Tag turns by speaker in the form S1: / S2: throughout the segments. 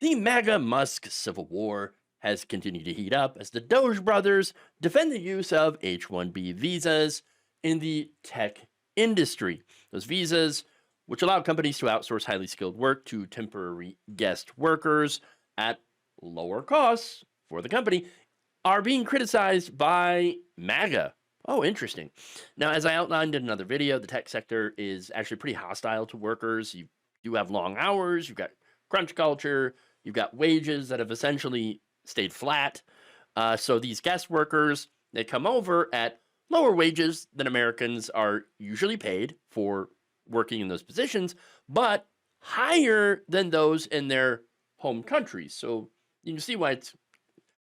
S1: The MAGA Musk Civil War has continued to heat up as the Doge brothers defend the use of H-1B visas in the tech industry. Those visas, which allow companies to outsource highly skilled work to temporary guest workers at lower costs for the company, are being criticized by MAGA. Oh, interesting. Now, as I outlined in another video, the tech sector is actually pretty hostile to workers. You do have long hours, you've got crunch culture, you've got wages that have essentially stayed flat. So these guest workers, they come over at lower wages than Americans are usually paid for working in those positions, but higher than those in their home countries. So you can see why it's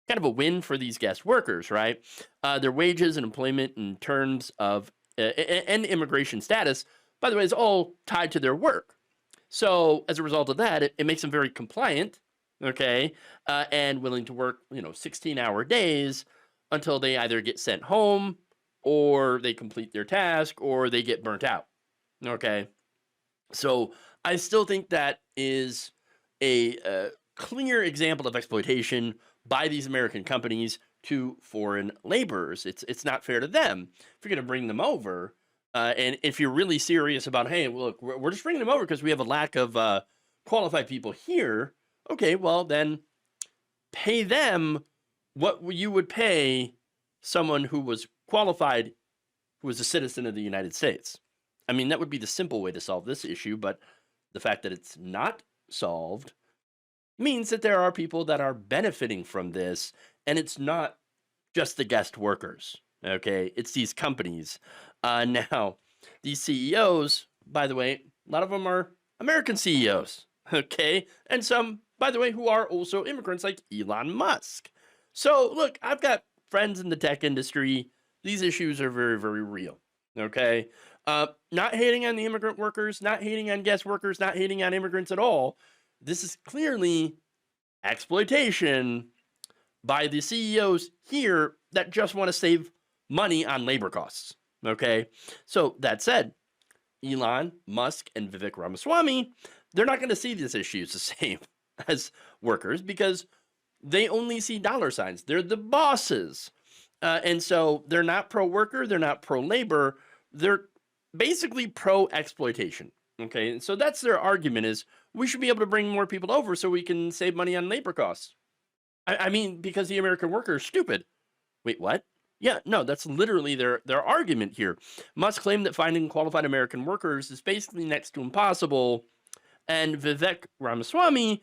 S1: kind of a win for these guest workers, right? Their wages and employment in terms of and immigration status, by the way, is all tied to their work. So as a result of that, it makes them very compliant, okay, and willing to work, 16-hour days until they either get sent home or they complete their task or they get burnt out, okay? So I still think that is a clear example of exploitation by these American companies to foreign laborers. It's not fair to them. If you're going to bring them over, and if you're really serious about, hey, look, we're just bringing them over because we have a lack of qualified people here, okay, well, then pay them what you would pay someone who was qualified, who was a citizen of the United States. I mean, that would be the simple way to solve this issue, but the fact that it's not solved means that there are people that are benefiting from this, and it's not just the guest workers, okay? It's these companies. Now, these CEOs, by the way, a lot of them are American CEOs, okay? And some, by the way, who are also immigrants like Elon Musk. So, look, I've got friends in the tech industry. These issues are very, very real, okay? Not hating on the immigrant workers, not hating on guest workers, not hating on immigrants at all. This is clearly exploitation by the CEOs here that just want to save money on labor costs, okay? So that said, Elon Musk and Vivek Ramaswamy, they're not going to see these issues the same as workers because they only see dollar signs. They're the bosses. And so they're not pro-worker, they're not pro-labor, they're basically pro-exploitation, okay? And so that's their argument is, we should be able to bring more people over so we can save money on labor costs. I mean, because the American worker is stupid. Wait, what? Yeah, no, that's literally their argument here. Musk claimed that finding qualified American workers is basically next to impossible. And Vivek Ramaswamy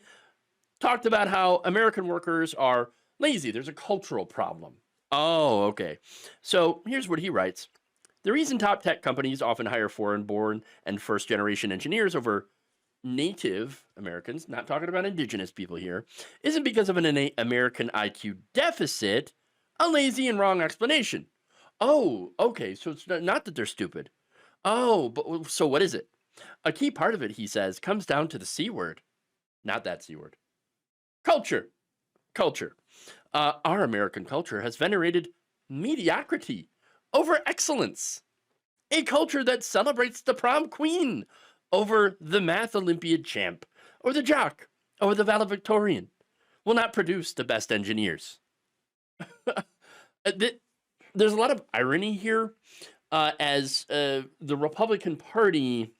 S1: talked about how American workers are lazy. There's a cultural problem. Oh, okay. So here's what he writes. The reason top tech companies often hire foreign-born and first-generation engineers over Native Americans, not talking about indigenous people here, isn't because of an innate American IQ deficit, a lazy and wrong explanation. Oh, okay, so it's not that they're stupid. Oh, but so what is it? A key part of it, he says, comes down to the C word. Not that C word. Culture. Culture. Our American culture has venerated mediocrity over excellence. A culture that celebrates the prom queen over the math Olympiad champ, or the jock, or the valedictorian, will not produce the best engineers. There's a lot of irony here, as the Republican Party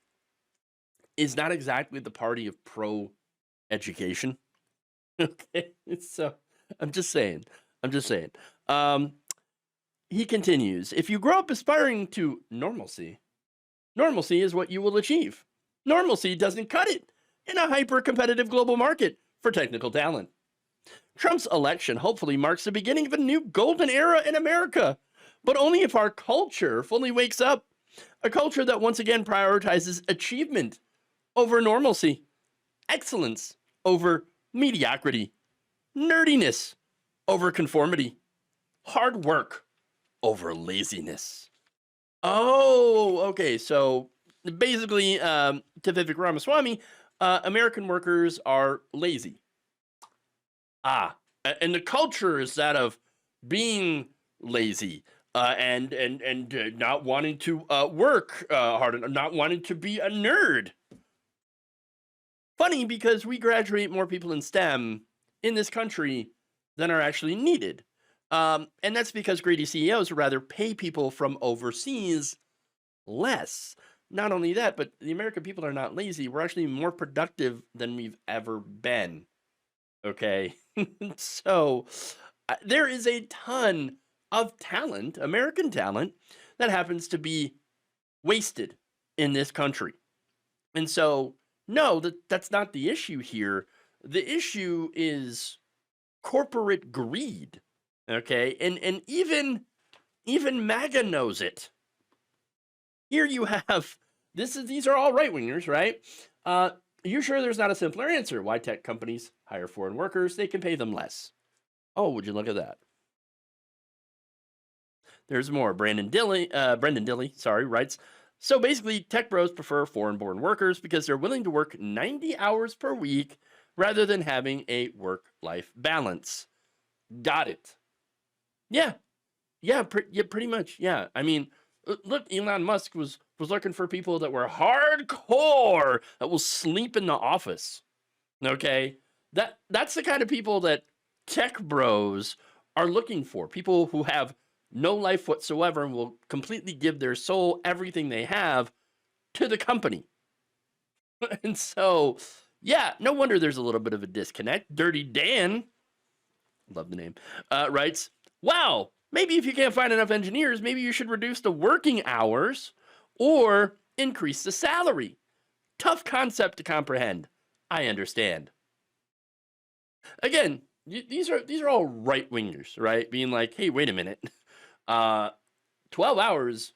S1: is not exactly the party of pro-education. Okay, so I'm just saying. He continues, if you grow up aspiring to normalcy, normalcy is what you will achieve. Normalcy doesn't cut it in a hyper-competitive global market for technical talent. Trump's election hopefully marks the beginning of a new golden era in America, but only if our culture fully wakes up. A culture that once again prioritizes achievement over normalcy, excellence over mediocrity, nerdiness over conformity, hard work over laziness. Oh, okay, so basically, to Vivek Ramaswamy, American workers are lazy. And the culture is that of being lazy and not wanting to work hard, not wanting to be a nerd. Funny, because we graduate more people in STEM in this country than are actually needed. And that's because greedy CEOs would rather pay people from overseas less. Not only that, but the American people are not lazy. We're actually more productive than we've ever been. Okay. So there is a ton of talent, American talent, that happens to be wasted in this country. And so, no, that's not the issue here. The issue is corporate greed. Okay. And even MAGA knows it. Here you have these are all right wingers, right? You sure there's not a simpler answer? Why tech companies hire foreign workers? They can pay them less. Oh, would you look at that? There's more. Brendan Dilly, writes. So basically, tech bros prefer foreign-born workers because they're willing to work 90 hours per week rather than having a work-life balance. Got it. Yeah, yeah, pretty much. Yeah, I mean, look, Elon Musk was looking for people that were hardcore, that will sleep in the office. Okay, that's the kind of people that tech bros are looking for. People who have no life whatsoever and will completely give their soul, everything they have, to the company. And so, yeah, no wonder there's a little bit of a disconnect. Dirty Dan, love the name, writes, wow, maybe if you can't find enough engineers, maybe you should reduce the working hours or increase the salary. Tough concept to comprehend. I understand. Again, these are all right wingers, right? Being like, hey, wait a minute, 12 hours,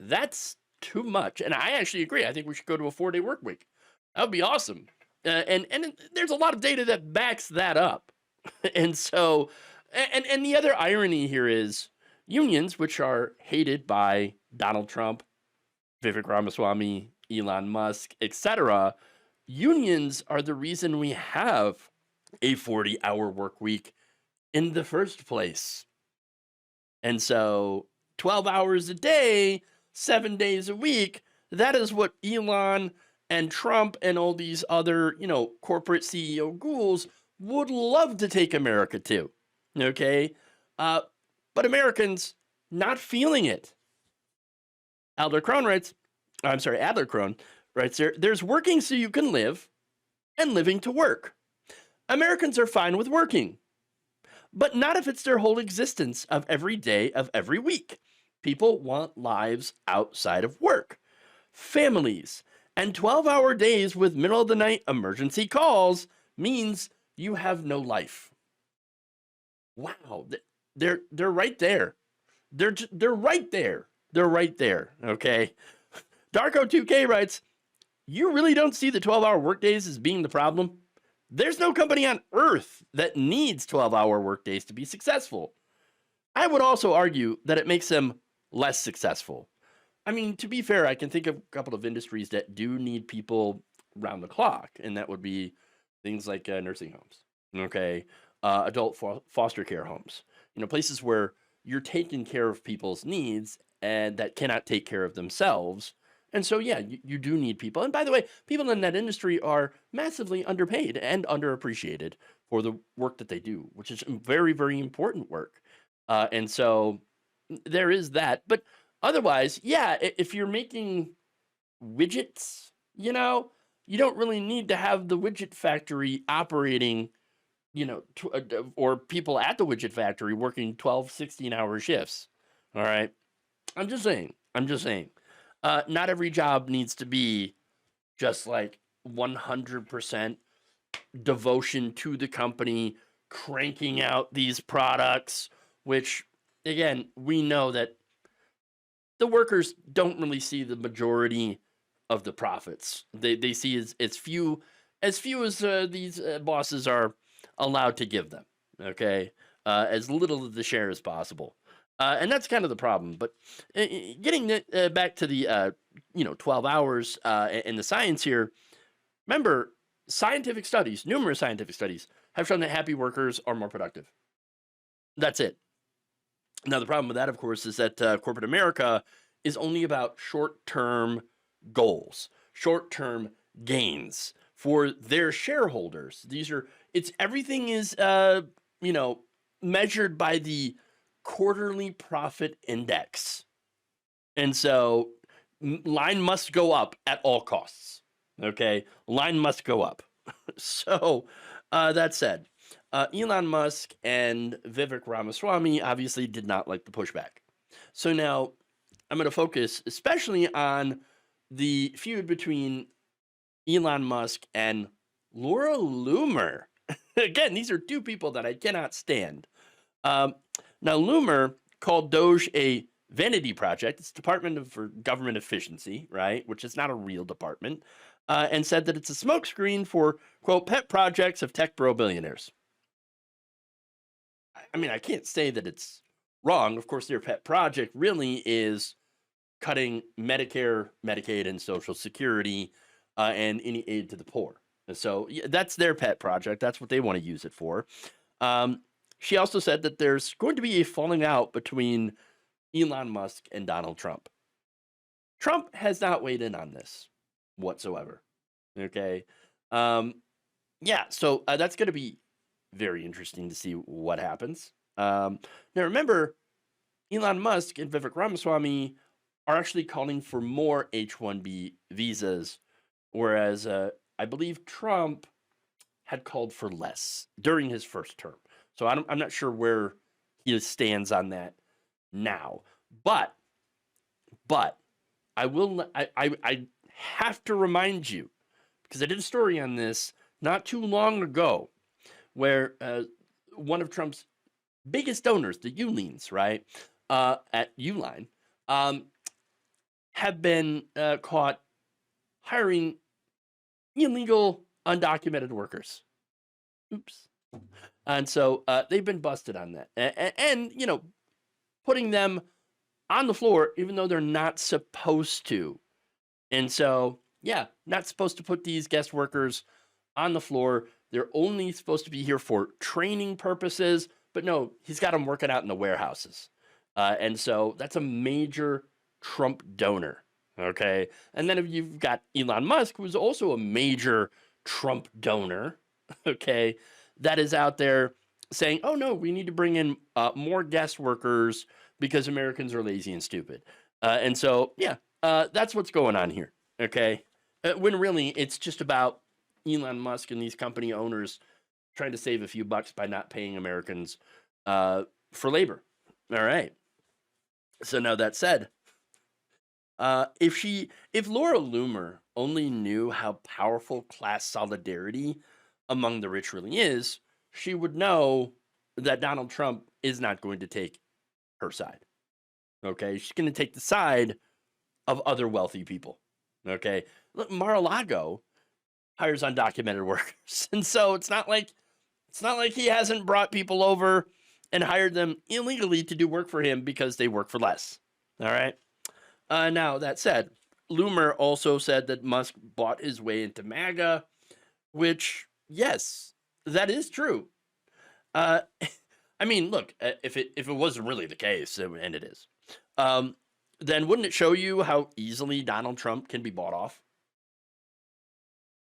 S1: that's too much. And I actually agree. I think we should go to a 4-day work week. That would be awesome. And there's a lot of data that backs that up. And so, and the other irony here is unions, which are hated by Donald Trump, Vivek Ramaswamy, Elon Musk, etc. Unions are the reason we have a 40-hour work week in the first place. And so 12 hours a day, 7 days a week, that is what Elon and Trump and all these other, corporate CEO ghouls would love to take America to. Okay? But Americans not feeling it. Adler Crone writes, there's working so you can live and living to work. Americans are fine with working, but not if it's their whole existence of every day of every week. People want lives outside of work, families, and 12-hour days with middle of the night emergency calls means you have no life. Wow, they're right there. They're right there. They're right there. Okay. Darko2K writes, you really don't see the 12-hour workdays as being the problem? There's no company on earth that needs 12-hour workdays to be successful. I would also argue that it makes them less successful. I mean, to be fair, I can think of a couple of industries that do need people round the clock, and that would be things like nursing homes, okay, adult foster care homes, places where you're taking care of people's needs and that cannot take care of themselves. And so, yeah, you do need people. And by the way, people in that industry are massively underpaid and underappreciated for the work that they do, which is very, very important work. And so there is that. But otherwise, yeah, if you're making widgets, you don't really need to have the widget factory operating, or people at the widget factory working 12, 16-hour shifts. All right. I'm just saying. Not every job needs to be just like 100% devotion to the company, cranking out these products, which, again, we know that the workers don't really see the majority of the profits. They see as few as these bosses are allowed to give them, okay? As little of the share as possible. And that's kind of the problem. But getting back to the 12 hours and the science here, remember, numerous scientific studies have shown that happy workers are more productive. That's it. Now, the problem with that, of course, is that corporate America is only about short-term goals, short-term gains for their shareholders. Everything is, measured by the quarterly profit index. And so line must go up at all costs. Okay. Line must go up. So that said, Elon Musk and Vivek Ramaswamy obviously did not like the pushback. So now I'm going to focus especially on the feud between Elon Musk and Laura Loomer. Again, these are two people that I cannot stand. Now, Loomer called Doge a vanity project. It's Department for Government Efficiency, right? Which is not a real department. And said that it's a smokescreen for, quote, pet projects of tech bro billionaires. I mean, I can't say that it's wrong. Of course, their pet project really is cutting Medicare, Medicaid, and Social Security and any aid to the poor. And so that's their pet project. That's what they want to use it for. She also said that there's going to be a falling out between Elon Musk and Donald Trump. Trump has not weighed in on this whatsoever. Okay. So that's going to be very interesting to see what happens. Now, remember, Elon Musk and Vivek Ramaswamy are actually calling for more H-1B visas, whereas I believe Trump had called for less during his first term. So I'm not sure where he stands on that now. But I will. I have to remind you, because I did a story on this not too long ago, where one of Trump's biggest donors, the Uleans, right, at Uline, have been caught hiring illegal, undocumented workers. Oops. And so they've been busted on that. And putting them on the floor, even though they're not supposed to. And so, not supposed to put these guest workers on the floor. They're only supposed to be here for training purposes. But no, he's got them working out in the warehouses. And so that's a major Trump donor. Okay. And then if you've got Elon Musk, who's also a major Trump donor, okay, that is out there saying, oh no, we need to bring in more guest workers because Americans are lazy and stupid. And so, that's what's going on here. Okay. When really it's just about Elon Musk and these company owners trying to save a few bucks by not paying Americans for labor. All right. So now that said, if Laura Loomer only knew how powerful class solidarity among the rich really is, she would know that Donald Trump is not going to take her side. Okay, she's going to take the side of other wealthy people. Okay, look, Mar-a-Lago hires undocumented workers, and so it's not like he hasn't brought people over and hired them illegally to do work for him because they work for less. All right. Now, that said, Loomer also said that Musk bought his way into MAGA, which, yes, that is true. I mean, look, if it wasn't really the case, and it is, then wouldn't it show you how easily Donald Trump can be bought off?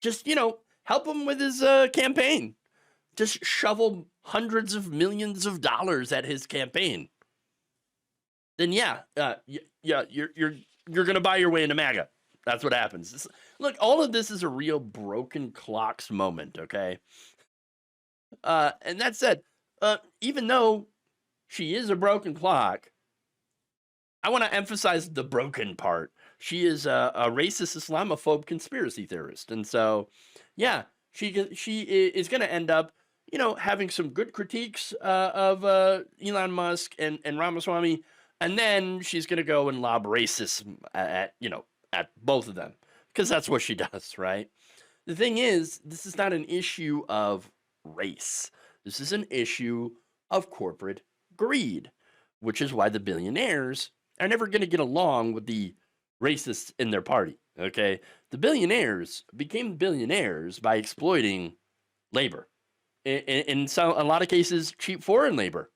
S1: Just, help him with his campaign. Just shovel hundreds of millions of dollars at his campaign. Then you're gonna buy your way into MAGA. That's what happens. Look, all of this is a real broken clocks moment, okay? And that said, even though she is a broken clock, I want to emphasize the broken part. She is a racist Islamophobe conspiracy theorist, and so she is going to end up, having some good critiques of Elon Musk and Ramaswamy. And then she's going to go and lob racism at both of them, because that's what she does, right? The thing is, this is not an issue of race. This is an issue of corporate greed, which is why the billionaires are never going to get along with the racists in their party, okay? The billionaires became billionaires by exploiting labor. In a lot of cases, cheap foreign labor.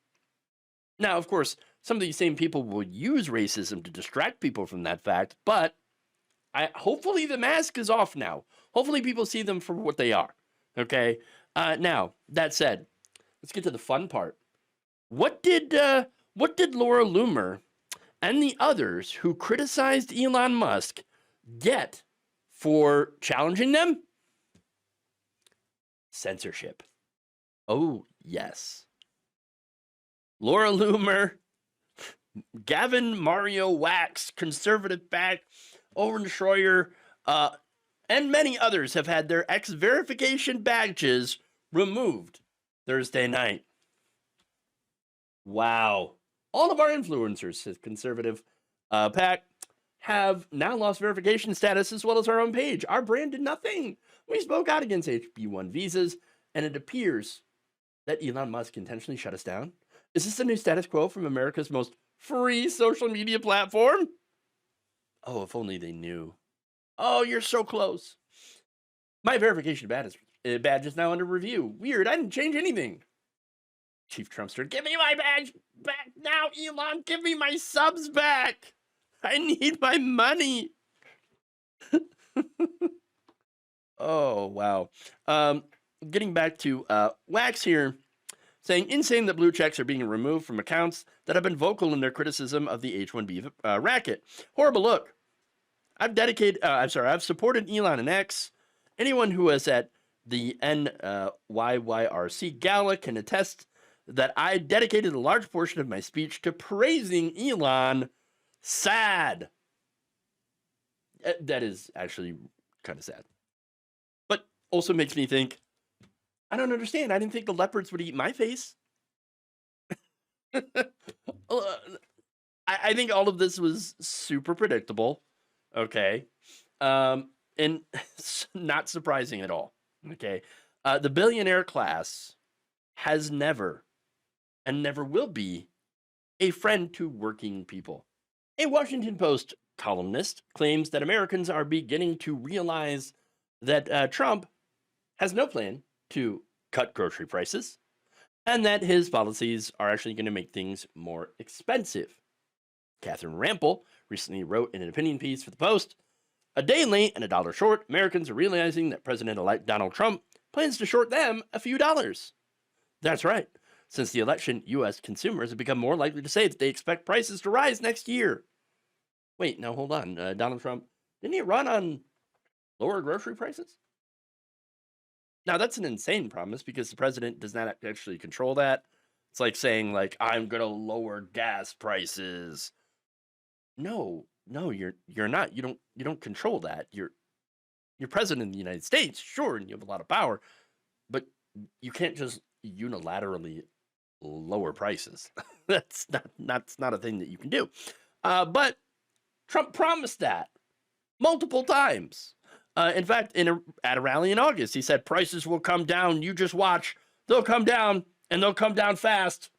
S1: Now, of course, some of these same people will use racism to distract people from that fact, but Hopefully the mask is off now. Hopefully people see them for what they are. Okay. Now that said, let's get to the fun part. What did Laura Loomer and the others who criticized Elon Musk get for challenging them? Censorship. Oh, yes. Laura Loomer, Gavin Mario Wax, conservative back, Owen Schroyer, and many others have had their X-verification badges removed Thursday night. Wow. All of our influencers, says conservative pack, have now lost verification status as well as our own page. Our brand did nothing. We spoke out against HB1 visas, and it appears that Elon Musk intentionally shut us down. Is this the new status quo from America's most free social media platform? Oh, if only they knew. Oh, you're so close. My verification badge is now under review. Weird, I didn't change anything. Chief Trumpster, give me my badge back now, Elon. Give me my subs back. I need my money. Oh, wow. Getting back to Wax here, saying insane that blue checks are being removed from accounts that have been vocal in their criticism of the H-1B racket. Horrible look. I've supported Elon and X. Anyone who is at the NYYRC Gala can attest that I dedicated a large portion of my speech to praising Elon. Sad. That is actually kind of sad. But also makes me think, I don't understand. I didn't think the leopards would eat my face. I think all of this was super predictable. Okay. And not surprising at all. Okay. The billionaire class has never and never will be a friend to working people. A Washington Post columnist claims that Americans are beginning to realize that Trump has no plan to cut grocery prices and that his policies are actually going to make things more expensive. Catherine Rampel recently wrote in an opinion piece for the Post, a day late and $1 short, Americans are realizing that President-elect Donald Trump plans to short them a few dollars. That's right. Since the election, U.S. consumers have become more likely to say that they expect prices to rise next year. Wait, no, hold on. Donald Trump, didn't he run on lower grocery prices? Now, that's an insane promise because the president does not actually control that. It's like saying, like, I'm going to lower gas prices. No, you're not. You don't control that. You're president of the United States, sure, and you have a lot of power, but you can't just unilaterally lower prices. That's not a thing that you can do. But Trump promised that multiple times. In fact, at a rally in August, he said prices will come down. You just watch. They'll come down, and they'll come down fast.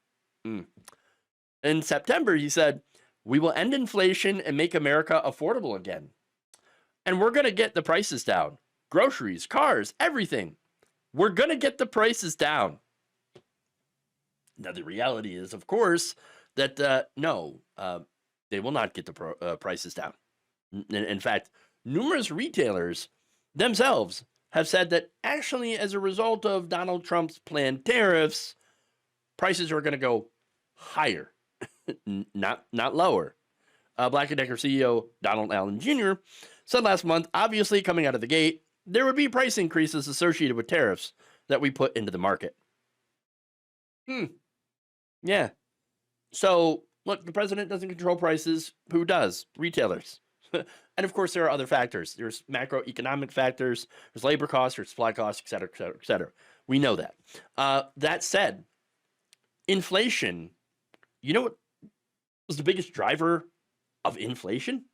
S1: In September, he said, we will end inflation and make America affordable again. And we're going to get the prices down. Groceries, cars, everything. We're going to get the prices down. Now, the reality is, of course, that no, they will not get the prices down. In fact, numerous retailers themselves have said that actually, as a result of Donald Trump's planned tariffs, prices are going to go higher, not lower. Black & Decker CEO Donald Allen Jr. said last month, obviously coming out of the gate, there would be price increases associated with tariffs that we put into the market. Yeah. So, look, the president doesn't control prices. Who does? Retailers. And of course, there are other factors. There's macroeconomic factors, there's labor costs, there's supply costs, et cetera, et cetera, et cetera. We know that. That said, inflation, you know what was the biggest driver of inflation?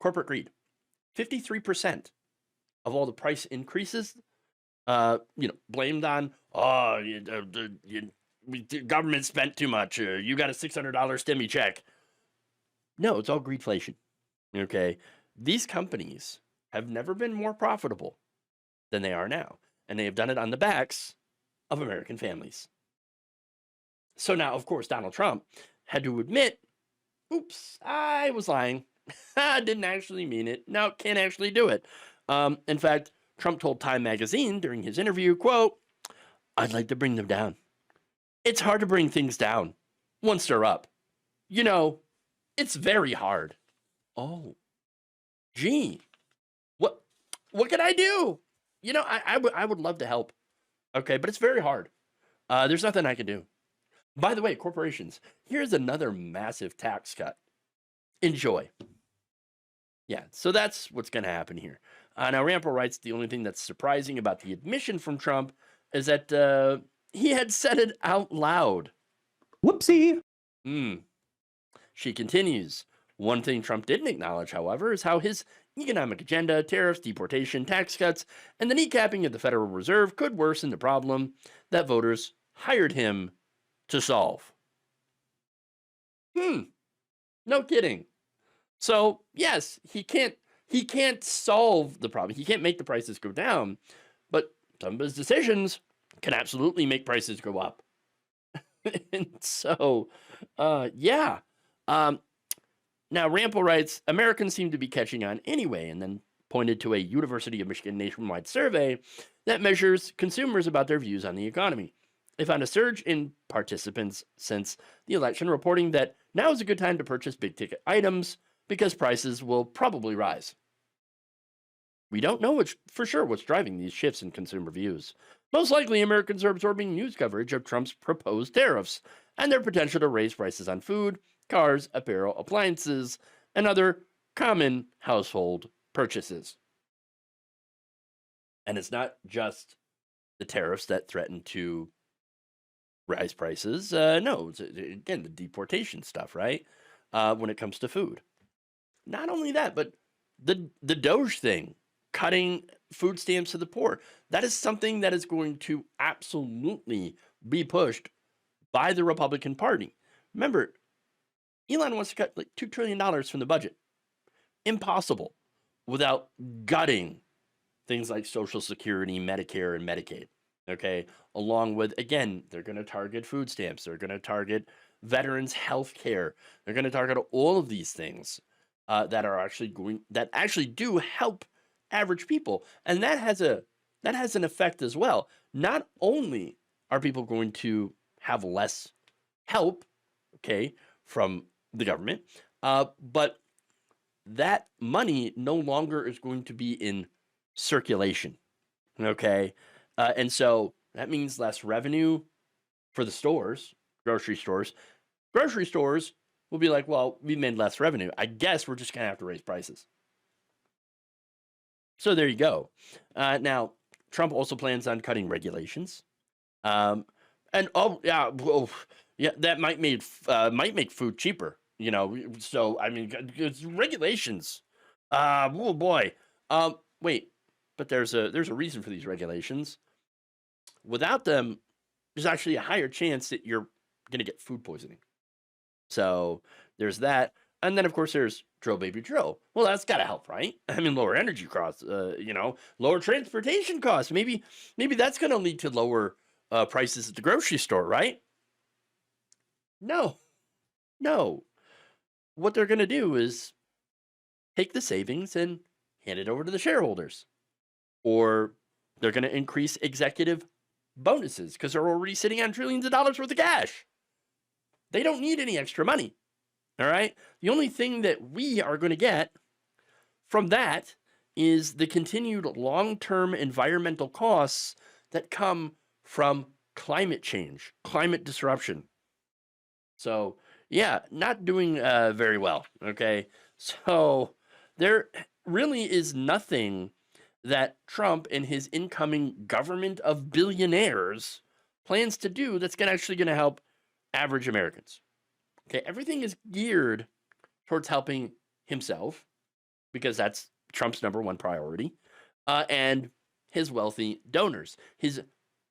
S1: Corporate greed. 53% of all the price increases, blamed on, the government spent too much. You got a $600 stimmy check. No, it's all greedflation. Okay. These companies have never been more profitable than they are now. And they have done it on the backs of American families. So now, of course, Donald Trump had to admit, oops, I was lying. Didn't actually mean it. No, can't actually do it. In fact, Trump told Time magazine during his interview, quote, "I'd like to bring them down. It's hard to bring things down once they're up. You know, it's very hard." Oh, gee, what can I do? You know, I would love to help. Okay, but it's very hard. There's nothing I can do. By the way, corporations, here's another massive tax cut. Enjoy. Yeah, so that's what's going to happen here. Now, Rampel writes the only thing that's surprising about the admission from Trump is that he had said it out loud.
S2: Whoopsie.
S1: She continues. One thing Trump didn't acknowledge, however, is how his economic agenda, tariffs, deportation, tax cuts, and the kneecapping of the Federal Reserve could worsen the problem that voters hired him to solve. No kidding. So, yes, he can't solve the problem. He can't make the prices go down, but some of his decisions can absolutely make prices go up. And so, yeah. Now, Rampel writes, Americans seem to be catching on anyway, and then pointed to a University of Michigan nationwide survey that measures consumers about their views on the economy. They found a surge in participants since the election, reporting that now is a good time to purchase big-ticket items because prices will probably rise. We don't know for sure what's driving these shifts in consumer views. Most likely, Americans are absorbing news coverage of Trump's proposed tariffs and their potential to raise prices on food, cars, apparel, appliances, and other common household purchases. And it's not just the tariffs that threaten to rise prices. No, it's, again, the deportation stuff, right? When it comes to food. Not only that, but the Doge thing, cutting food stamps to the poor. That is something that is going to absolutely be pushed by the Republican Party. Remember, Elon wants to cut like $2 trillion from the budget. Impossible without gutting things like Social Security, Medicare, and Medicaid. Okay, along with, again, they're going to target food stamps. They're going to target veterans' health care. They're going to target all of these things that actually do help average people, and that has an effect as well. Not only are people going to have less help, okay, from the government, but that money no longer is going to be in circulation, okay? And so that means less revenue for the stores, grocery stores. Grocery stores will be like, well, we made less revenue. I guess we're just going to have to raise prices. So there you go. Now, Trump also plans on cutting regulations. And that might make food cheaper. You know, so I mean, it's regulations. Oh boy. Wait, but there's a reason for these regulations. Without them, there's actually a higher chance that you're going to get food poisoning. So there's that. And then, of course, there's drill, baby, drill. Well, that's got to help, right? I mean, lower energy costs, lower transportation costs. Maybe that's going to lead to lower prices at the grocery store, right? No. What they're going to do is take the savings and hand it over to the shareholders. Or they're going to increase executive bonuses because they're already sitting on trillions of dollars worth of cash. They don't need any extra money. All right. The only thing that we are going to get from that is the continued long-term environmental costs that come from climate change, climate disruption. So, yeah, not doing very well. Okay. So there really is nothing that Trump and his incoming government of billionaires plans to do that's actually going to help average Americans. Okay, everything is geared towards helping himself because that's Trump's number one priority, and his wealthy donors. His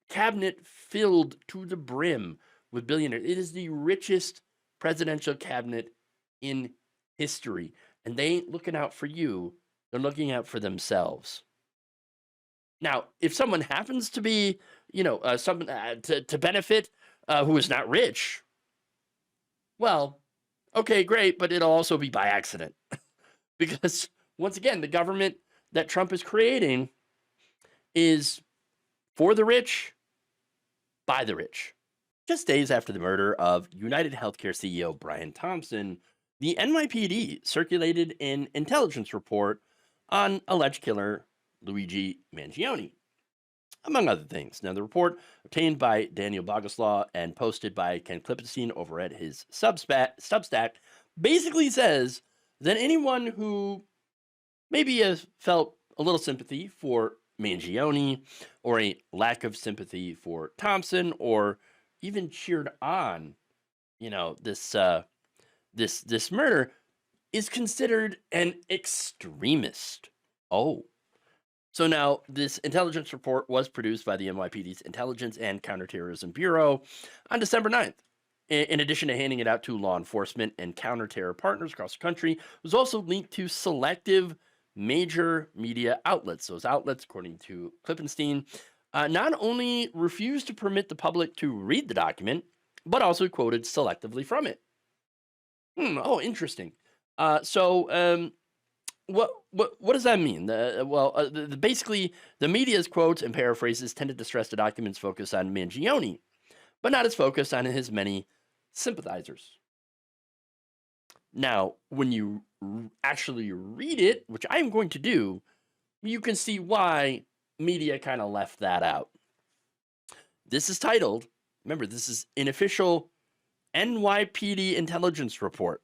S1: cabinet filled to the brim with billionaires. It is the richest presidential cabinet in history, and they ain't looking out for you. They're looking out for themselves. Now, if someone happens to be, someone to benefit who is not rich, well, okay, great, but it'll also be by accident. Because once again, the government that Trump is creating is for the rich, by the rich. Just days after the murder of United Healthcare CEO Brian Thompson, the NYPD circulated an intelligence report on alleged killer Luigi Mangione, among other things. Now, the report, obtained by Daniel Bogoslaw and posted by Ken Klippenstein over at his Substack, basically says that anyone who maybe has felt a little sympathy for Mangione, or a lack of sympathy for Thompson, or even cheered on, this murder, is considered an extremist. Oh, so now this intelligence report was produced by the NYPD's Intelligence and Counterterrorism Bureau on December 9th. In addition to handing it out to law enforcement and counter-terror partners across the country, it was also linked to selective major media outlets. Those outlets, according to Klippenstein, not only refused to permit the public to read the document, but also quoted selectively from it. Interesting. What does that mean? Basically, the media's quotes and paraphrases tended to stress the document's focus on Mangione, but not as focused on his many sympathizers. Now, when you actually read it, which I'm going to do, you can see why media kind of left that out. This is titled, remember, this is an official NYPD intelligence report.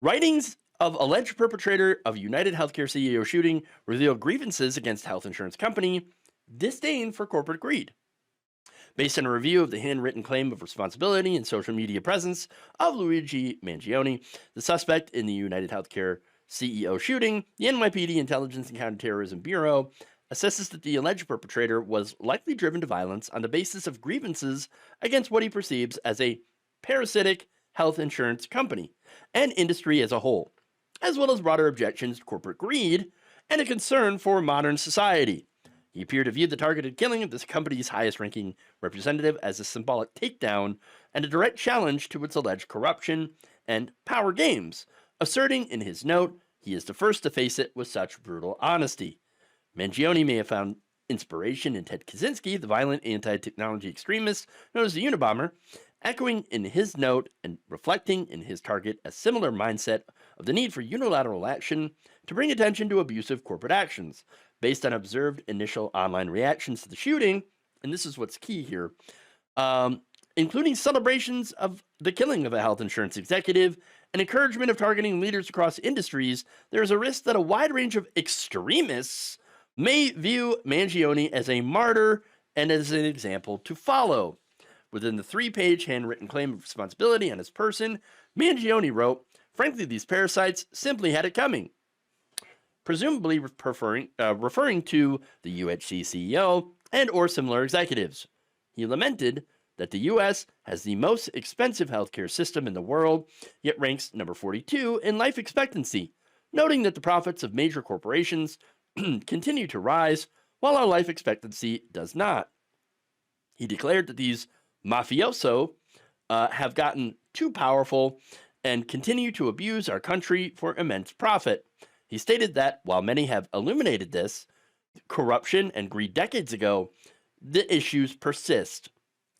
S1: Writings of alleged perpetrator of United Healthcare CEO shooting reveal grievances against health insurance company, disdain for corporate greed. Based on a review of the handwritten claim of responsibility and social media presence of Luigi Mangione, the suspect in the United Healthcare CEO shooting, the NYPD Intelligence and Counterterrorism Bureau assesses that the alleged perpetrator was likely driven to violence on the basis of grievances against what he perceives as a parasitic health insurance company and industry as a whole, as well as broader objections to corporate greed and a concern for modern society. He appeared to view the targeted killing of this company's highest-ranking representative as a symbolic takedown and a direct challenge to its alleged corruption and power games, asserting in his note he is the first to face it with such brutal honesty. Mangione may have found inspiration in Ted Kaczynski, the violent anti-technology extremist known as the Unabomber, echoing in his note and reflecting in his target a similar mindset of the need for unilateral action to bring attention to abusive corporate actions, based on observed initial online reactions to the shooting, and this is what's key here, including celebrations of the killing of a health insurance executive and encouragement of targeting leaders across industries, there is a risk that a wide range of extremists may view Mangione as a martyr and as an example to follow. Within the 3-page handwritten claim of responsibility on his person, Mangione wrote, "Frankly, these parasites simply had it coming," presumably referring to the UHC CEO and or similar executives. He lamented that the U.S. has the most expensive healthcare system in the world, yet ranks number 42 in life expectancy, noting that the profits of major corporations continue to rise while our life expectancy does not. He declared that these mafioso have gotten too powerful and continue to abuse our country for immense profit. He stated that while many have illuminated this corruption and greed decades ago, the issues persist.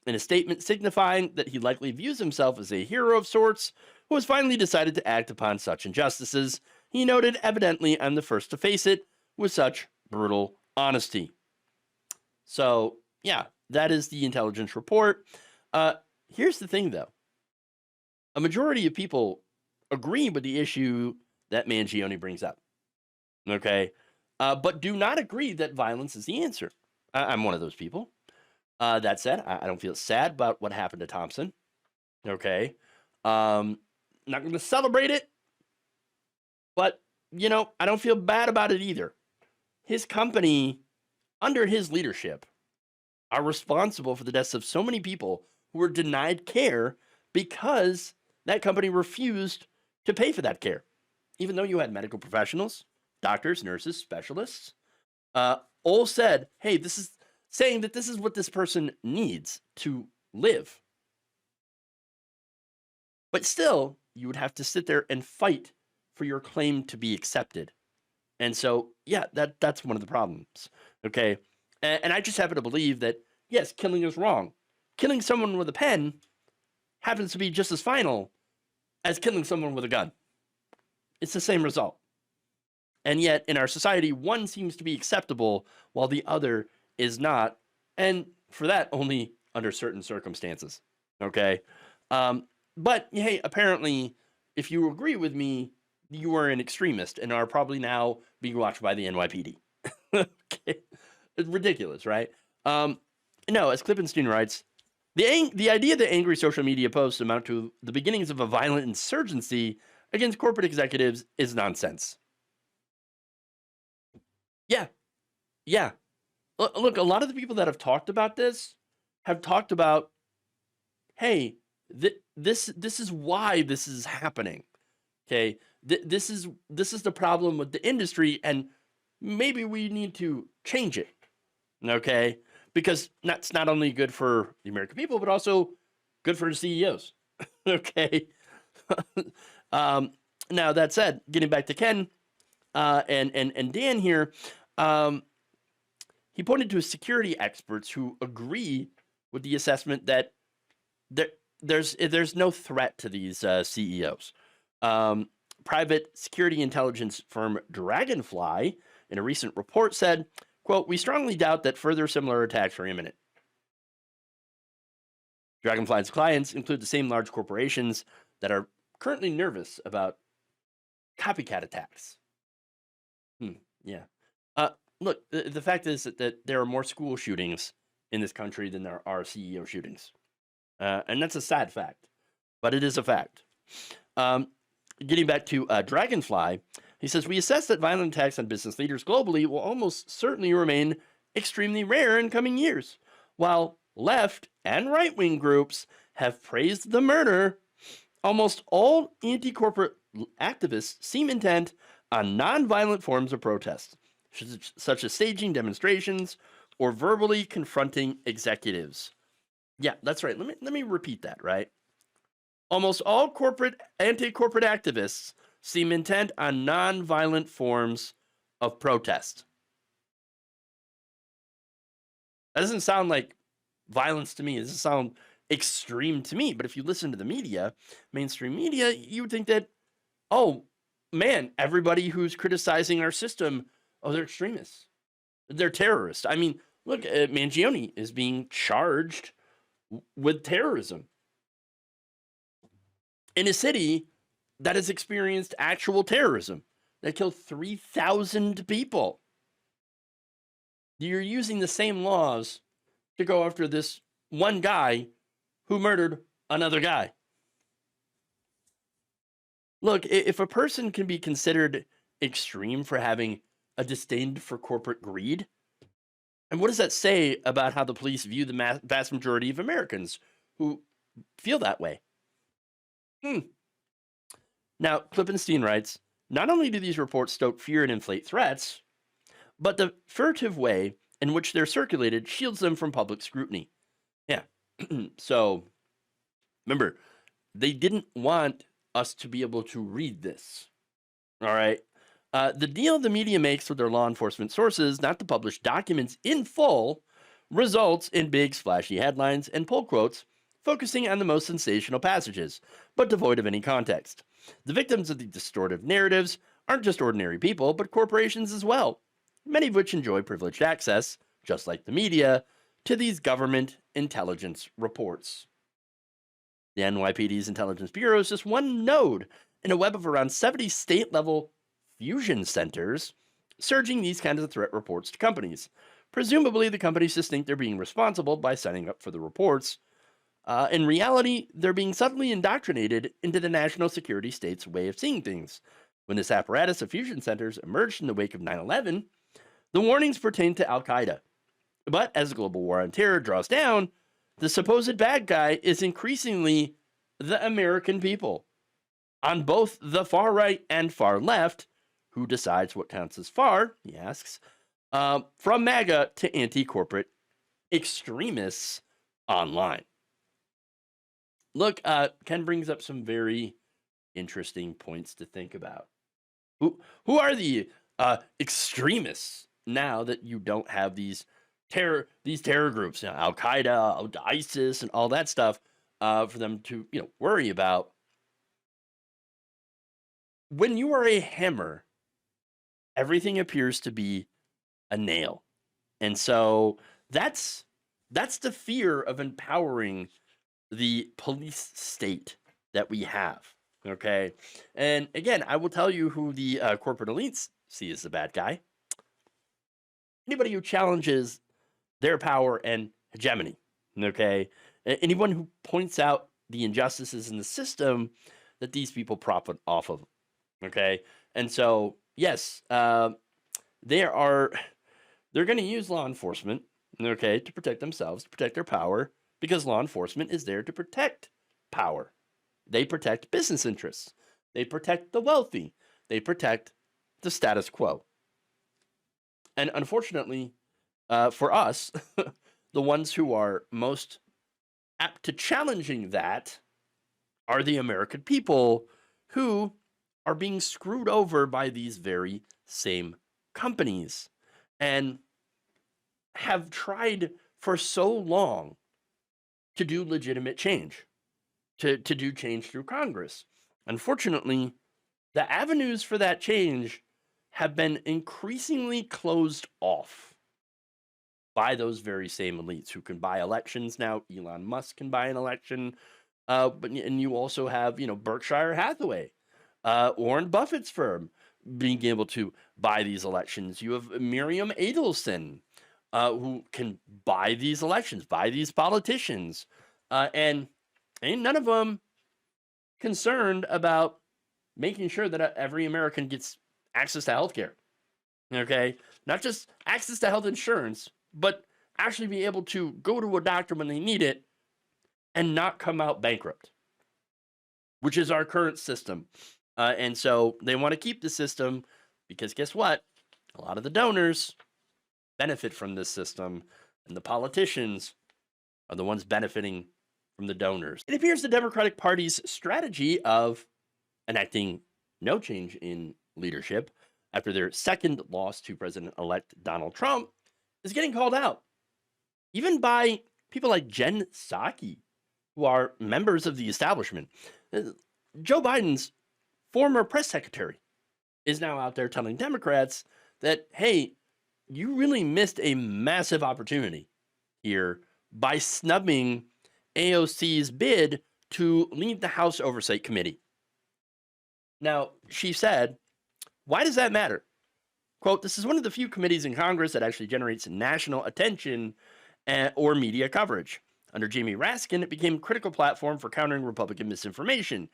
S1: In a statement signifying that he likely views himself as a hero of sorts who has finally decided to act upon such injustices, he noted, "Evidently, I'm the first to face it with such brutal honesty." So, yeah, that is the intelligence report. Here's the thing, though. A majority of people agree with the issue that Mangione brings up, okay? But do not agree that violence is the answer. I'm one of those people. That said, I don't feel sad about what happened to Thompson, okay? Not going to celebrate it, but, I don't feel bad about it either. His company, under his leadership, are responsible for the deaths of so many people who were denied care because that company refused to pay for that care. Even though you had medical professionals, doctors, nurses, specialists, all said, hey, this is saying that this is what this person needs to live. But still, you would have to sit there and fight for your claim to be accepted. And so, yeah, that's one of the problems. Okay. And I just happen to believe that, yes, killing is wrong. Killing someone with a pen happens to be just as final as killing someone with a gun. It's the same result. And yet, in our society, one seems to be acceptable while the other is not. And for that, only under certain circumstances. Okay. But hey, apparently, if you agree with me, you are an extremist and are probably now being watched by the NYPD. Okay. It's ridiculous, right? No, as Klippenstein writes, the idea that angry social media posts amount to the beginnings of a violent insurgency against corporate executives is nonsense. Yeah, yeah. Look, a lot of the people that have talked about this have talked about, hey, this is why this is happening. Okay, this is the problem with the industry, and maybe we need to change it. Okay, because that's not only good for the American people, but also good for the CEOs. Okay. Now that said, getting back to Ken and Dan here, he pointed to security experts who agree with the assessment that there's no threat to these CEOs. Private security intelligence firm Dragonfly, in a recent report, said, quote, "We strongly doubt that further similar attacks are imminent." Dragonfly's clients include the same large corporations that are currently nervous about copycat attacks. Yeah. Look, the fact is that there are more school shootings in this country than there are CEO shootings. And that's a sad fact, but it is a fact. Getting back to Dragonfly, he says, "We assess that violent attacks on business leaders globally will almost certainly remain extremely rare in coming years. While left and right-wing groups have praised the murder, almost all anti-corporate activists seem intent on non-violent forms of protest, such as staging demonstrations or verbally confronting executives." Yeah, that's right. Let me repeat that, right? Almost all anti-corporate activists seem intent on non-violent forms of protest. That doesn't sound like violence to me. It doesn't sound extreme to me. But if you listen to the media, mainstream media, you would think that, oh man, everybody who's criticizing our system, oh, they're extremists. They're terrorists. I mean, look, Mangione is being charged with terrorism in a city that has experienced actual terrorism that killed 3,000 people. You're using the same laws to go after this one guy who murdered another guy. Look, if a person can be considered extreme for having a disdain for corporate greed, and what does that say about how the police view the vast majority of Americans who feel that way? Now, Klippenstein writes, "Not only do these reports stoke fear and inflate threats, but the furtive way in which they're circulated shields them from public scrutiny." Yeah. So, remember, they didn't want us to be able to read this. All right. The deal the media makes with their law enforcement sources not to publish documents in full results in big splashy headlines and pull quotes focusing on the most sensational passages, but devoid of any context. The victims of the distortive narratives aren't just ordinary people, but corporations as well, many of which enjoy privileged access, just like the media, to these government intelligence reports. The NYPD's Intelligence Bureau is just one node in a web of around 70 state-level fusion centers surging these kinds of threat reports to companies. Presumably, the companies just think they're being responsible by signing up for the reports. In reality, they're being subtly indoctrinated into the national security state's way of seeing things. When this apparatus of fusion centers emerged in the wake of 9/11, the warnings pertained to Al-Qaeda. But as the global war on terror draws down, the supposed bad guy is increasingly the American people. On both the far right and far left, who decides what counts as far, he asks, from MAGA to anti-corporate extremists online. Look, Ken brings up some very interesting points to think about. Who are the extremists now that you don't have these terror groups, Al Qaeda, ISIS, and all that stuff for them to worry about? When you are a hammer, everything appears to be a nail, and so that's that's the fear of empowering the police state that we have. Okay, and again, I will tell you who the corporate elites see as the bad guy: anybody who challenges their power and hegemony. Okay, anyone who points out the injustices in the system that these people profit off of. Okay, and so yes, they are they're going to use law enforcement, okay, to protect themselves, to protect their power, because law enforcement is there to protect power. They protect business interests. They protect the wealthy. They protect the status quo. And unfortunately, for us, the ones who are most apt to challenging that are the American people, who are being screwed over by these very same companies and have tried for so long to do legitimate change, to do change through Congress. Unfortunately, the avenues for that change have been increasingly closed off by those very same elites who can buy elections now. Elon Musk can buy an election, and you also have Berkshire Hathaway, Warren Buffett's firm, being able to buy these elections. You have Miriam Adelson, who can buy these elections, buy these politicians, and ain't none of them concerned about making sure that every American gets access to healthcare. Okay, not just access to health insurance, but actually be able to go to a doctor when they need it and not come out bankrupt, which is our current system. And so they want to keep the system because guess what? A lot of the donors benefit from this system, and the politicians are the ones benefiting from the donors. It appears the Democratic Party's strategy of enacting no change in leadership after their second loss to President-elect Donald Trump is getting called out, even by people like Jen Psaki, who are members of the establishment. Joe Biden's former press secretary is now out there telling Democrats that, hey, you really missed a massive opportunity here by snubbing AOC's bid to lead the House Oversight Committee. Now, she said, why does that matter? Quote, this is one of the few committees in Congress that actually generates national attention or media coverage. Under Jamie Raskin, it became a critical platform for countering Republican misinformation.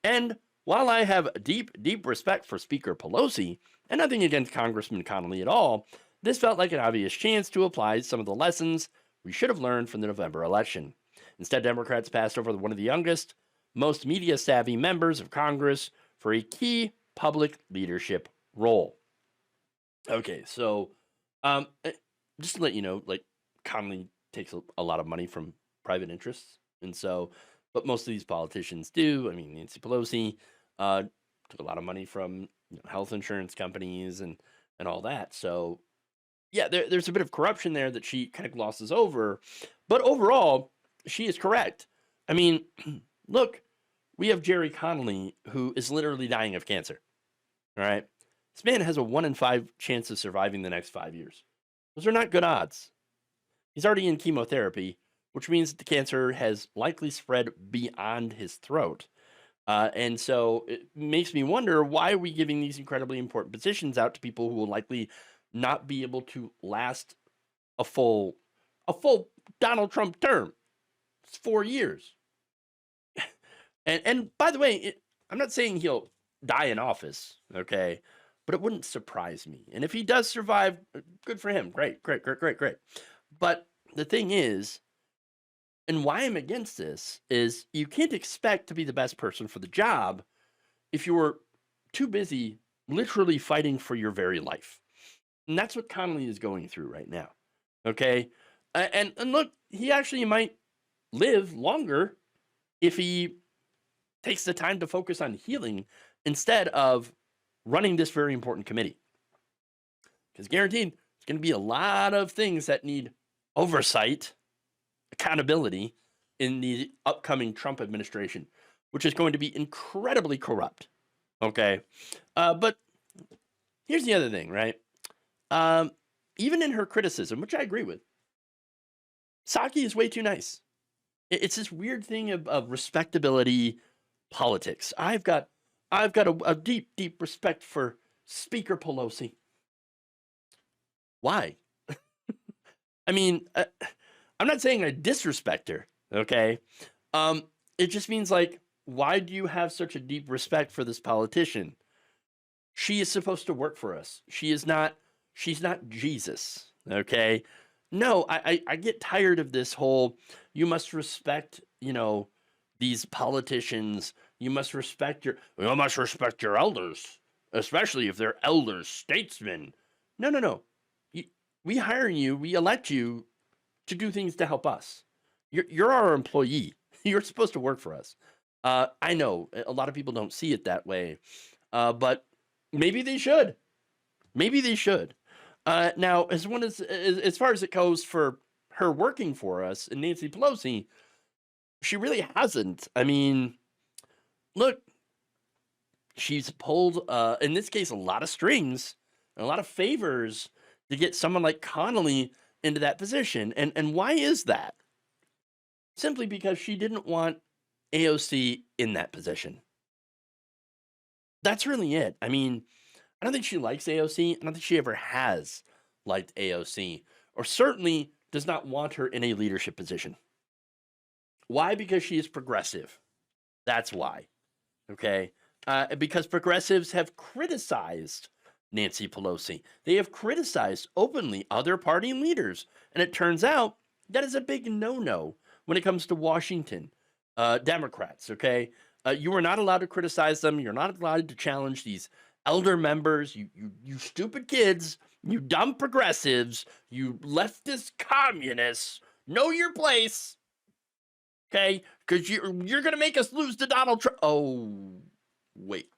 S1: And while I have deep, deep respect for Speaker Pelosi, and nothing against Congressman Connolly at all, this felt like an obvious chance to apply some of the lessons we should have learned from the November election. Instead, Democrats passed over one of the youngest, most media-savvy members of Congress for a key public leadership role. Okay, so just to let you know, like, Connolly takes a lot of money from private interests, and so, but most of these politicians do. I mean, Nancy Pelosi took a lot of money from health insurance companies and all that. So, yeah, there's a bit of corruption there that she kind of glosses over, but overall, she is correct. I mean, look, we have Jerry Connolly, who is literally dying of cancer. All right. This man has a 1 in 5 chance of surviving the next 5 years. Those are not good odds. He's already in chemotherapy, which means that the cancer has likely spread beyond his throat. And so it makes me wonder, why are we giving these incredibly important positions out to people who will likely not be able to last a full Donald Trump term? It's 4 years. And by the way, I'm not saying he'll die in office, okay? But it wouldn't surprise me. And if he does survive, good for him. Great. But the thing is, and why I'm against this, is you can't expect to be the best person for the job if you're too busy literally fighting for your very life. And that's what Connolly is going through right now, okay? And look, he actually might live longer if he takes the time to focus on healing instead of running this very important committee. Because guaranteed, there's going to be a lot of things that need oversight, accountability in the upcoming Trump administration, which is going to be incredibly corrupt. Okay. But here's the other thing, right? Even in her criticism, which I agree with, Psaki is way too nice. It's this weird thing of respectability politics. I've got a deep, deep respect for Speaker Pelosi. Why? I mean, I'm not saying I disrespect her, okay? It just means, like, why do you have such a deep respect for this politician? She is supposed to work for us. She's not Jesus, okay? No, I get tired of this whole, you must respect, these politicians. You must respect you must respect your elders, especially if they're elders, statesmen. No. We hire you, we elect you to do things to help us. You're our employee. You're supposed to work for us. I know a lot of people don't see it that way, but maybe they should. Maybe they should. Now, as far as it goes for her working for us and Nancy Pelosi, she really hasn't. I mean, look, she's pulled, in this case, a lot of strings, and a lot of favors to get someone like Connolly into that position. And why is that? Simply because she didn't want AOC in that position. That's really it. I mean, I don't think she likes AOC. I don't think she ever has liked AOC, or certainly does not want her in a leadership position. Why? Because she is progressive. That's why. Okay? Because progressives have criticized Nancy Pelosi. They have criticized openly other party leaders. And it turns out that is a big no-no when it comes to Washington Democrats, okay? You are not allowed to criticize them. You're not allowed to challenge these elder members, you stupid kids, you dumb progressives, you leftist communists. Know your place, okay? Because you're going to make us lose to Donald Trump. Oh, wait.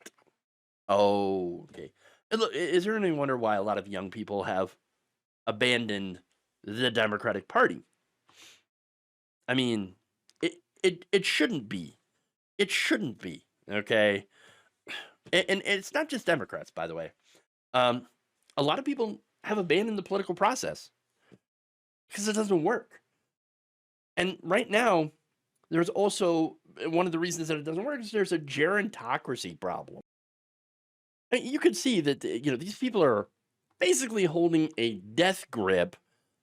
S1: Oh, okay. And look, is there any wonder why a lot of young people have abandoned the Democratic Party? I mean, it shouldn't be. It shouldn't be, okay? And it's not just Democrats, by the way. A lot of people have abandoned the political process because it doesn't work. And right now, there's also one of the reasons that it doesn't work is there's a gerontocracy problem. I mean, you could see that these people are basically holding a death grip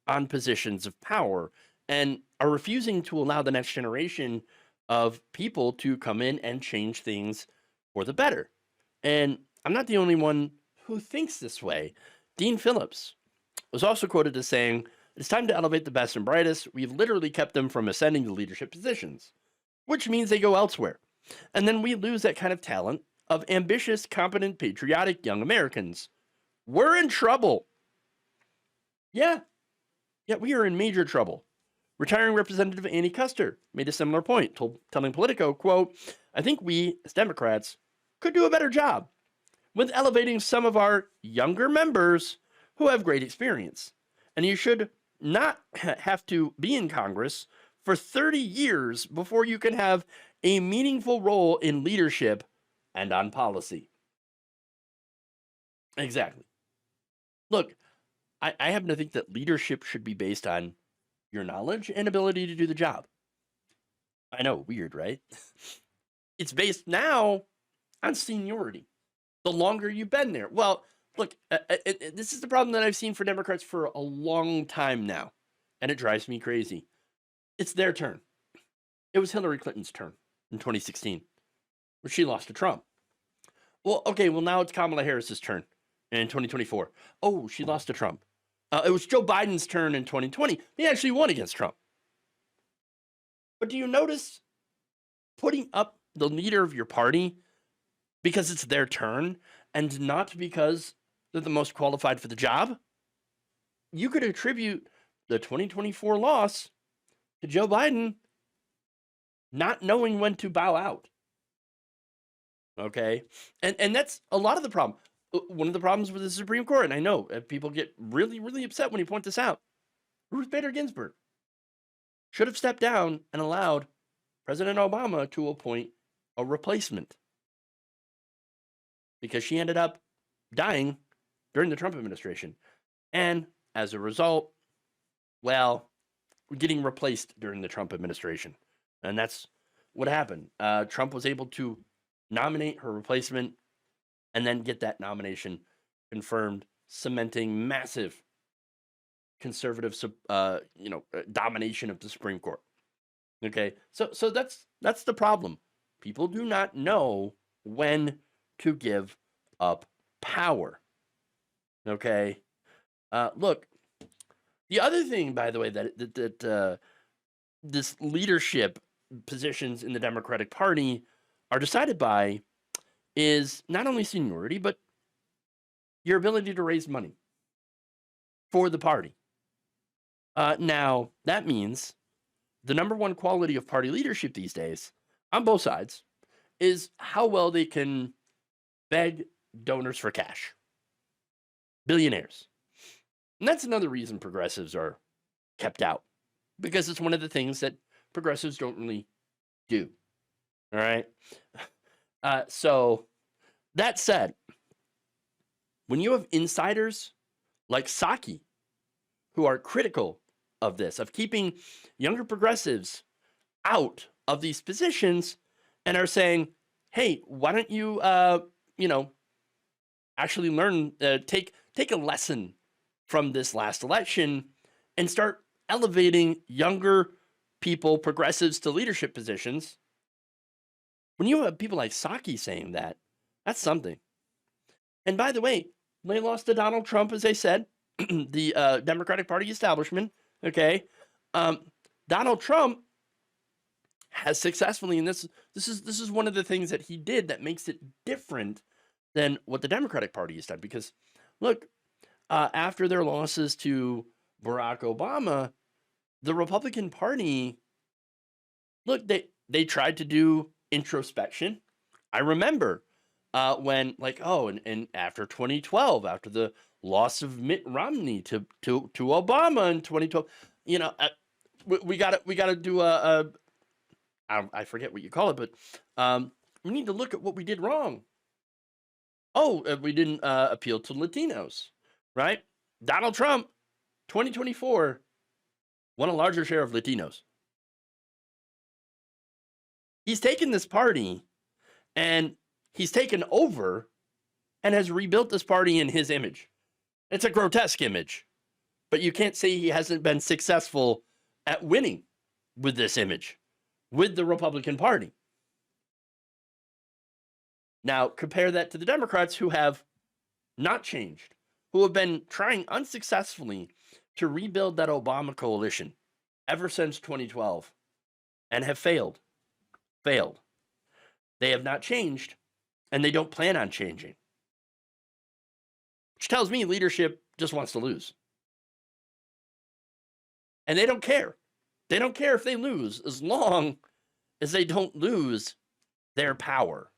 S1: on positions of power and are refusing to allow the next generation of people to come in and change things for the better. And I'm not the only one who thinks this way. Dean Phillips was also quoted as saying, "It's time to elevate the best and brightest. We've literally kept them from ascending to leadership positions, which means they go elsewhere. And then we lose that kind of talent of ambitious, competent, patriotic young Americans. We're in trouble." Yeah, we are in major trouble. Retiring Representative Annie Custer made a similar point, telling Politico, quote, "I think we, as Democrats, could do a better job with elevating some of our younger members who have great experience. And you should not have to be in Congress for 30 years before you can have a meaningful role in leadership and on policy." Exactly. Look, I happen to think that leadership should be based on your knowledge and ability to do the job. I know, weird, right? It's based now on seniority. The longer you've been there. Well, look, this is the problem that I've seen for Democrats for a long time now, and it drives me crazy. It's their turn. It was Hillary Clinton's turn in 2016, where she lost to Trump. Well, okay, now it's Kamala Harris's turn in 2024. Oh, she lost to Trump. It was Joe Biden's turn in 2020. He actually won against Trump. But do you notice putting up the leader of your party because it's their turn and not because they're the most qualified for the job? You could attribute the 2024 loss to Joe Biden not knowing when to bow out. Okay? And that's a lot of the problem. one of the problems with the Supreme Court, and I know people get really, really upset when you point this out, Ruth Bader Ginsburg should have stepped down and allowed President Obama to appoint a replacement, because she ended up dying during the Trump administration. And as a result, well, getting replaced during the Trump administration. And that's what happened. Trump was able to nominate her replacement and then get that nomination confirmed, cementing massive conservative, domination of the Supreme Court. Okay, so that's the problem. People do not know when to give up power. Okay, look. The other thing, by the way, that this leadership positions in the Democratic Party are decided by is not only seniority, but your ability to raise money for the party. Now, that means the number one quality of party leadership these days, on both sides, is how well they can beg donors for cash. Billionaires. And that's another reason progressives are kept out, because it's one of the things that progressives don't really do. All right. So that said, when you have insiders like Psaki who are critical of this, of keeping younger progressives out of these positions, and are saying, hey, why don't you, actually learn, take a lesson from this last election and start elevating younger people, progressives, to leadership positions. When you have people like Psaki saying that, that's something. And by the way, they lost to Donald Trump, as I said, the Democratic Party establishment. Okay, Donald Trump has successfully, and this is one of the things that he did that makes it different than what the Democratic Party has done. Because look, after their losses to Barack Obama, the Republican Party, look, they tried to do introspection. I remember when, and after 2012, after the loss of Mitt Romney to Obama in 2012, we gotta do I forget what you call it, but we need to look at what we did wrong. We didn't appeal to Latinos, right? Donald Trump, 2024, won a larger share of Latinos. He's taken this party and he's taken over and has rebuilt this party in his image. It's a grotesque image, but you can't say he hasn't been successful at winning with this image, with the Republican Party. Now, compare that to the Democrats, who have not changed, who have been trying unsuccessfully to rebuild that Obama coalition ever since 2012 and have failed. They have not changed, and they don't plan on changing. Which tells me leadership just wants to lose. And they don't care. They don't care if they lose, as long as they don't lose their power.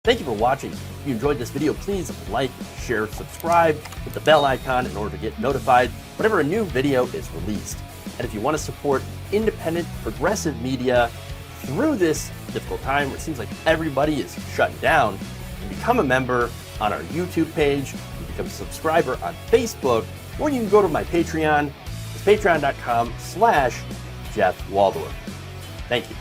S1: Thank you for watching. If you enjoyed this video, please like, share, subscribe with the bell icon in order to get notified whenever a new video is released. And if you want to support independent, progressive media through this difficult time where it seems like everybody is shutting down, you can become a member on our YouTube page, you can become a subscriber on Facebook, or you can go to my Patreon. It's patreon.com/Jeff Waldorf. Thank you.